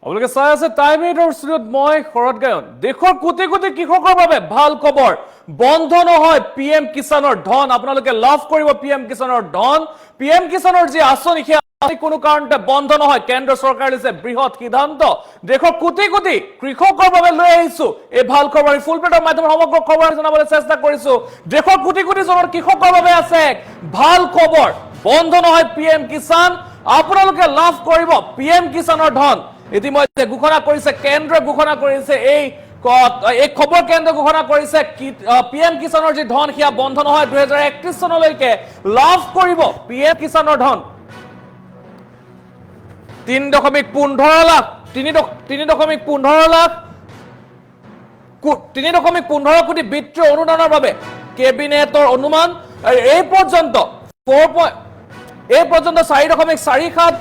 আপোনালোকে চাই আছে টাইম এইটৰ ষ্টুডিঅ'ত মই শৰৎ গায়ন। দেশৰ কোটি কোটি কৃষকৰ বাবে ভাল খবৰ, বন্ধ নহয় PM কিষাণৰ ধন। আপোনালোকে লাভ কৰিব PM কিষাণৰ ধন। PM কিষাণৰ যি আঁচনি সেই কোনো কাৰণতে বন্ধ নহয়। কেন্দ্ৰ চৰকাৰে লৈছে বৃহৎ সিদ্ধান্ত। দেশৰ কোটি কোটি কৃষকৰ বাবে লৈ আহিছো এই ভাল খবৰ। ফুল প্লেটৰ মাধ্যমত সমগ্ৰ খবৰ জনাবলৈ চেষ্টা কৰিছো। দেশৰ কোটি কোটি জনৰ কৃষকৰ বাবে আছে ভাল খবৰ, বন্ধ নহয় PM কিষাণ। আপোনালোকে লাভ কৰিব PM কিষাণৰ ধন। ইতিমধ্যে ঘোষণা কৰিছে কেন্দ্ৰই, ঘোষণা কৰিছে এই খবৰ কেন্দ্ৰ ঘোষণা কৰিছে PM কিষাণৰ যি ধন সেয়া বন্ধ নহয়। 2031 চনলৈকে লাভ কৰিব PM কিষাণৰ ধন। 3.15 লাখ 3.15 কোটি বিত্তীয় অনুদানৰ বাবে কেবিনেটৰ অনুমান। এই পৰ্যন্ত 4.47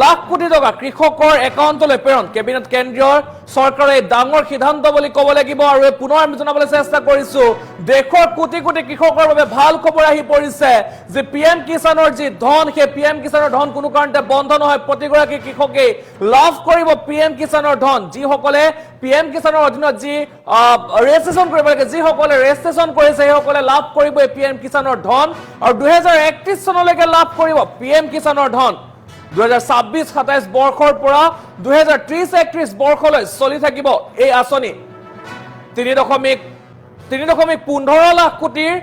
লাখ কোটি টকা কৃষকৰ একাউণ্টলৈ প্ৰেৰণ। কেবিনেট কেন্দ্ৰীয় চৰকাৰে ডাঙৰ সিদ্ধান্ত বুলি ক'ব লাগিব। আৰু পুনৰ আমি জনাবলৈ চেষ্টা কৰিছো দেশৰ কোটি কোটি কৃষকৰ বাবে ভাল খবৰ আহি পৰিছে যে PM কিষাণৰ যি ধন সেই PM কিষাণৰ ধন কোনো কাৰণতে বন্ধ নহয়। প্ৰতিগৰাকী কৃষকে লাভ কৰিব PM কিষাণৰ ধন। যিসকলে PM কিষাণৰ অধীনত যি ৰেজিষ্ট্ৰেশ্যন কৰিব লাগে, যিসকলে ৰেজিষ্ট্ৰেশ্যন কৰিছে সেইসকলে লাভ কৰিব PM কিষাণৰ ধন। আৰু 2031 চনলৈকে লাভ কৰিব PM কিষাণৰ ধন। 2026-27 বৰ্ষৰ পৰা 2030-31 বৰ্ষলৈ চলি থাকিব এই আঁচনি। 3.15 লাখ কোটিৰ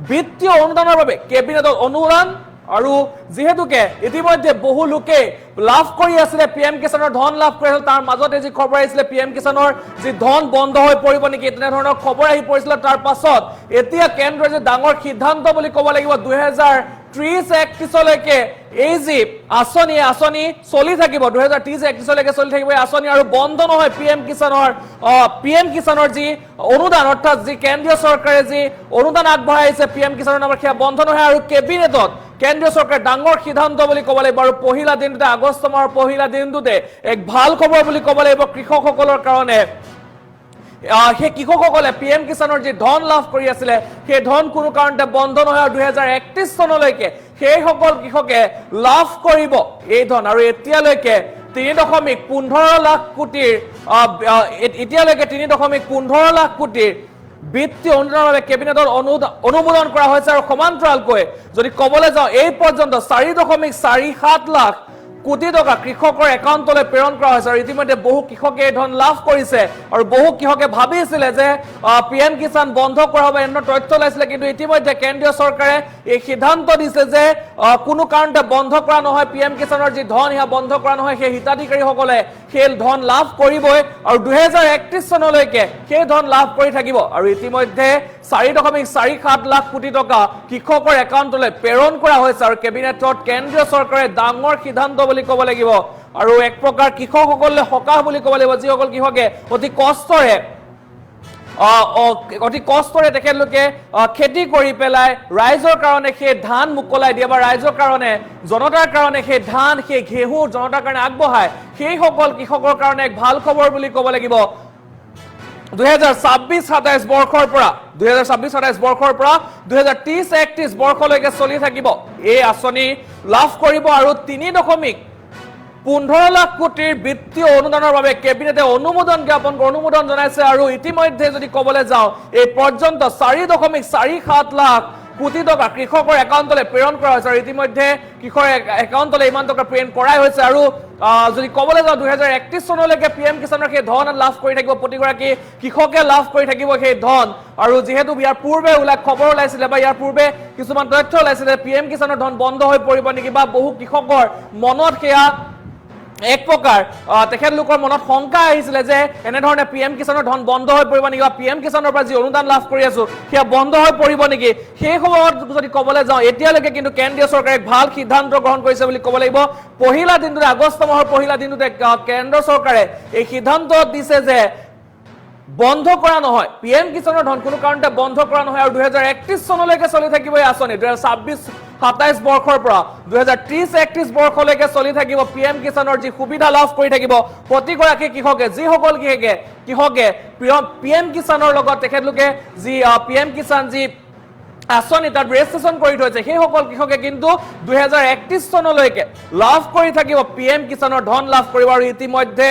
বিত্তীয় অনুদানৰ বাবে কেবিনেটত অনুদান। আৰু যিহেতুকে ইতিমধ্যে বহু লোকে লাভ কৰি আছিলে PM কিষাণৰ ধন লাভ কৰি আছিল, তাৰ মাজতে যি খবৰ আহিছিলে PM কিষাণৰ যি ধন বন্ধ হৈ পৰিব নেকি তেনেধৰণৰ খবৰ আহি পৰিছিল। তাৰ পাছত এতিয়া কেন্দ্ৰৰ যে ডাঙৰ সিদ্ধান্ত বুলি ক'ব লাগিব 2030-31লৈকে এই যি আঁচনি চলি থাকিব। 2030-31লৈকে চলি থাকিব এই আঁচনি। আৰু বন্ধ নহয় PM কিষাণৰ যি অনুদান, অৰ্থাৎ যি কেন্দ্ৰীয় চৰকাৰে যি অনুদান আগবঢ়াইছে PM কিষাণৰ নামত সেয়া বন্ধ নহয়। আৰু কেবিনেটত কেন্দ্ৰীয় চৰকাৰে ডাঙৰ সিদ্ধান্ত বুলি ক'ব লাগিব। আৰু পহিলা দিনটোতে, আগষ্ট মাহৰ পহিলা দিনটোতে এক ভাল খবৰ বুলি ক'ব লাগিব কৃষকসকলৰ কাৰণে। সেই কৃষকসকলে PM কিষাণৰ যি ধন লাভ কৰি আছিলে সেই ধন কোনো কাৰণতে বন্ধ নহয়। আৰু 2031 চনলৈকে সেইসকল কৃষকে লাভ কৰিব এই ধন। আৰু এতিয়ালৈকে 3.15 লাখ কোটিৰ এতিয়ালৈকে 3.15 লাখ কোটিৰ বিত্তীয় অনুদানৰ বাবে কেবিনেটৰ অনুমোদন কৰা হৈছে। আৰু সমান্তৰালকৈ যদি ক'বলৈ যাওঁ এই পৰ্যন্ত 4.47 লাখ কোটি টকা কৃষকৰ একাউণ্টলৈ প্ৰেৰণ কৰা হৈছে। আৰু ইতিমধ্যে বহু কৃষকে এই ধন লাভ কৰিছে। আৰু বহু কৃষকে ভাবিছিলে যে PM কিষাণ বন্ধ কৰা হ'ব, এনে তথ্য ওলাইছিলে। কিন্তু ইতিমধ্যে কেন্দ্ৰীয় চৰকাৰে এই সিদ্ধান্ত দিছে যে কোনো কাৰণতে বন্ধ কৰা নহয়। PM কিষাণৰ যি ধন সেয়া বন্ধ কৰা নহয়। সেই হিতাধিকাৰীসকলে সেই ধন লাভ কৰিবই। আৰু 2031 চনলৈকে সেই ধন লাভ কৰি থাকিব। আৰু ইতিমধ্যে 4.47 লাখ কোটি টকা কৃষকৰ একাউণ্টলৈ প্ৰেৰণ কৰা হৈছে। আৰু কেবিনেটত কেন্দ্ৰীয় চৰকাৰে ডাঙৰ সিদ্ধান্ত বুলি ক'ব লাগিব। আৰু এক প্ৰকাৰ কৃষকসকললৈ সকাহ বুলি ক'ব লাগিব। যিসকল কৃষকে অতি কষ্টৰে তেখেতলোকে খেতি কৰি পেলাই ৰাইজৰ কাৰণে সেই ধান মোকলাই দিয়ে, বা ৰাইজৰ কাৰণে জনতাৰ কাৰণে সেই ধান সেই ঘেঁহু জনতাৰ কাৰণে আগবঢ়ায়, সেইসকল কৃষকৰ কাৰণে এক ভাল খবৰ বুলি ক'ব লাগিব। 2026-27 বৰ্ষৰ পৰা 2030-31 বৰ্ষলৈকে চলি থাকিব এই আঁচনি লাভ কৰিব। আৰু 3.15 লাখ কোটিৰ বিত্তীয় অনুদানৰ বাবে কেবিনেটে অনুমোদন জনাইছে। আৰু ইতিমধ্যে যদি ক'বলৈ যাওঁ এই পৰ্যন্ত 4.47 লাখ কোটি টকা কৃষকৰ একাউণ্টলৈ প্ৰেৰণ কৰা হৈছে। আৰু ইতিমধ্যে কৃষকৰ একাউণ্টলৈ ইমান টকা প্ৰেৰণ কৰাই হৈছে। আৰু যদি ক'বলৈ যাওঁ 2031 চনলৈকে PM কিষাণৰ সেই ধন লাভ কৰি থাকিব, প্ৰতিগৰাকী কৃষকে লাভ কৰি থাকিব সেই ধন। আৰু যিহেতু ইয়াৰ পূৰ্বে খবৰ ওলাইছিলে বা ইয়াৰ পূৰ্বে কিছুমান তথ্য ওলাইছিলে PM কিষাণৰ ধন বন্ধ হৈ পৰিব নেকি, বা বহু কৃষকৰ মনত সেয়া এক প্ৰকাৰ তেখেতলোকৰ মনত শংকা আহিছিলে যে এনেধৰণে PM কিষাণৰ ধন বন্ধ হৈ পৰিব নেকি, বা PM কিষাণৰ পৰা যি অনুদান লাভ কৰি আছো সেয়া বন্ধ হৈ পৰিব নেকি। সেই সময়ত যদি ক'বলৈ যাওঁ এতিয়ালৈকে কিন্তু কেন্দ্ৰীয় চৰকাৰে ভাল সিদ্ধান্ত গ্ৰহণ কৰিছে বুলি ক'ব লাগিব। পহিলা দিনটোতে, আগষ্ট মাহৰ পহিলা দিনটোতে কেন্দ্ৰ চৰকাৰে এই সিদ্ধান্ত দিছে যে বন্ধ কৰা নহয় PM কিষাণৰ ধন, কোনো কাৰণতে বন্ধ কৰা নহয়। আৰু 2031 চনলৈকে চলি থাকিব এই আঁচনি। 2026-27 বৰ্ষৰ পৰা 2030-31 বৰ্ষলৈকে চলি থাকিব PM কিষাণৰ যি সুবিধা লাভ কৰি থাকিব প্ৰতিগৰাকী কৃষকে। যিসকল কৃষকে PM কিষাণৰ লগত তেখেতলোকে যি PM কিষাণ যি আঁচনি তাত ৰেজিষ্ট্ৰেশ্যন কৰি থৈছে সেইসকল কৃষকে কিন্তু 2031 চনলৈকে লাভ কৰি থাকিব পিএম কিষাণৰ ধন লাভ কৰিব আৰু ইতিমধ্যে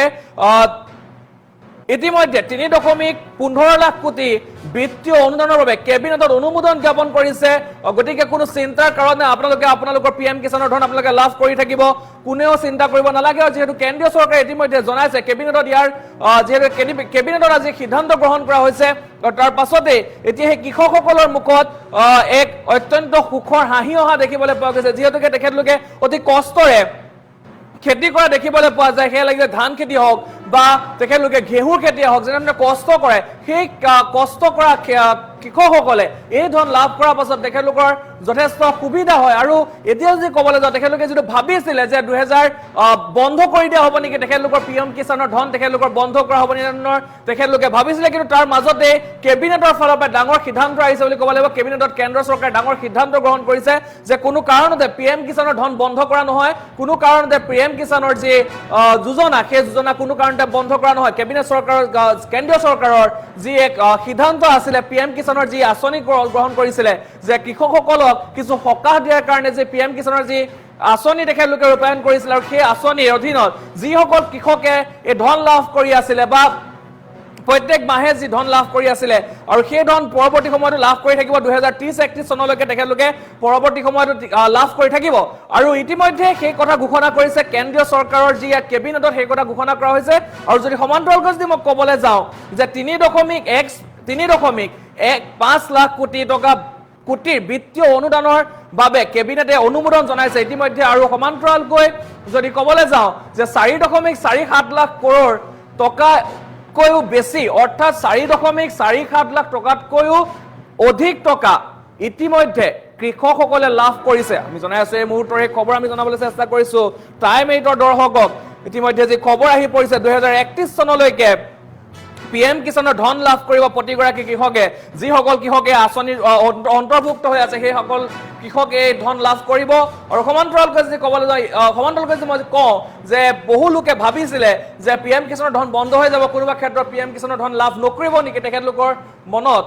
3.15 লাখ কোটি বিত্তীয় অনুদানৰ বাবে কেবিনেটত অনুমোদন জ্ঞাপন কৰিছে গতিকে কোনো চিন্তাৰ কাৰণে আপোনালোকৰ পিএম কিষাণৰ ধন আপোনালোকে লাভ কৰি থাকিব কোনেও চিন্তা কৰিব নালাগে যেহেতু কেন্দ্ৰীয় চৰকাৰে ইতিমধ্যে জনাইছে কেবিনেটত ইয়াৰ যেহেতু কেবিনেটত আজি সিদ্ধান্ত গ্ৰহণ কৰা হৈছে তাৰ পাছতে এতিয়া সেই কৃষকসকলৰ মুখত এক অত্যন্ত সুখৰ হাঁহি অহা দেখিবলৈ পোৱা গৈছে যিহেতুকে তেখেতলোকে অতি কষ্টৰে খেতি কৰা দেখিবলৈ পোৱা যায় সেই লাগিলে ধান খেতি হওক বা তেখেতলোকে ঘেঁহুৰ খেতি হওক যেনে কষ্ট কৰে সেই কষ্ট কৰা কৃষকসকলে এই ধন লাভ কৰাৰ পাছত তেখেতলোকৰ যথেষ্ট সুবিধা হয় আৰু এতিয়া যদি ক'বলৈ যাওঁ তেখেতলোকে যিটো ভাবিছিলে যে 2000 বন্ধ কৰি দিয়া হ'ব নেকি তেখেতলোকৰ পিএম কিষাণৰ ধন তেখেতলোকৰ বন্ধ কৰা হ'ব নেকি তেখেতলোকে ভাবিছিলে কিন্তু তাৰ মাজতে কেবিনেটৰ ফালৰ পৰা ডাঙৰ সিদ্ধান্ত আহিছে বুলি ক'ব লাগিব কেবিনেটত কেন্দ্ৰ চৰকাৰে ডাঙৰ সিদ্ধান্ত গ্ৰহণ কৰিছে যে কোনো কাৰণতে পিএম কিষাণৰ ধন বন্ধ কৰা নহয় কোনো কাৰণতে পিএম কিষাণৰ যি যোজনা সেই যোজনা কোনো কাৰণতে বন্ধ কৰা নহয় কেবিনেট চৰকাৰৰ কেন্দ্ৰীয় চৰকাৰৰ যি এক সিদ্ধান্ত আছিলে পিএম কিষাণৰ যি আঁচনি গ্ৰহণ কৰিছিলে যে কৃষকসকলক কিছু সকাহ দিয়াৰ কাৰণে যে পিএম কিষাণৰ যি আঁচনি তেখেতলোকে ৰূপায়ণ কৰিছিল আৰু সেই আঁচনিৰ অধীনত যিসকল কৃষকে এই ধন লাভ কৰি আছিলে বা প্ৰত্যেক মাহে যি ধন লাভ কৰি আছিলে আৰু সেই ধন পৰৱৰ্তী সময়তো লাভ কৰি থাকিব 2030-31 চনলৈকে তেখেতলোকে পৰৱৰ্তী সময়তো লাভ কৰি থাকিব আৰু ইতিমধ্যে সেই কথা ঘোষণা কৰিছে কেন্দ্ৰীয় চৰকাৰৰ যি কেবিনেটত সেই কথা ঘোষণা কৰা হৈছে আৰু যদি সমান্তৰালকৈ যদি মই ক'বলৈ যাওঁ যে 3.15 লাখ কোটি টকা কোটিৰ বিত্তীয় অনুদানৰ বাবে কেবিনেটে অনুমোদন জনাইছে ইতিমধ্যে আৰু সমান্তৰালকৈ যদি ক'বলৈ যাওঁ যে 4.47 লাখ কৰোৰ টকা কৈও বেছি অৰ্থাৎ 4.47 লাখ টকাতকৈও অধিক টকা ইতিমধ্যে কৃষকসকলে লাভ কৰিছে আমি জনাই আছো এই মুহূৰ্তৰে খবৰ আমি জনাবলৈ চেষ্টা কৰিছো টাইম 8ৰ দৰ্শকক ইতিমধ্যে যি খবৰ আহি পৰিছে 2031 চনলৈকে পিএম কিষাণৰ ধন লাভ কৰিব প্ৰতিগৰাকী কৃষকে যিসকল কৃষকে আঁচনিৰ অন্তৰ্ভুক্ত হৈ আছে সেইসকল কৃষকে ধন লাভ কৰিব আৰু সমান্তৰালকৈ যদি ক'বলৈ যায় সমান্তৰালকৈ যদি মই কওঁ যে বহু লোকে ভাবিছিলে যে পিএম কিষাণৰ ধন বন্ধ হৈ যাব কোনোবা ক্ষেত্ৰত পিএম কিষাণৰ ধন লাভ নকৰিব নেকি তেখেতলোকৰ মনত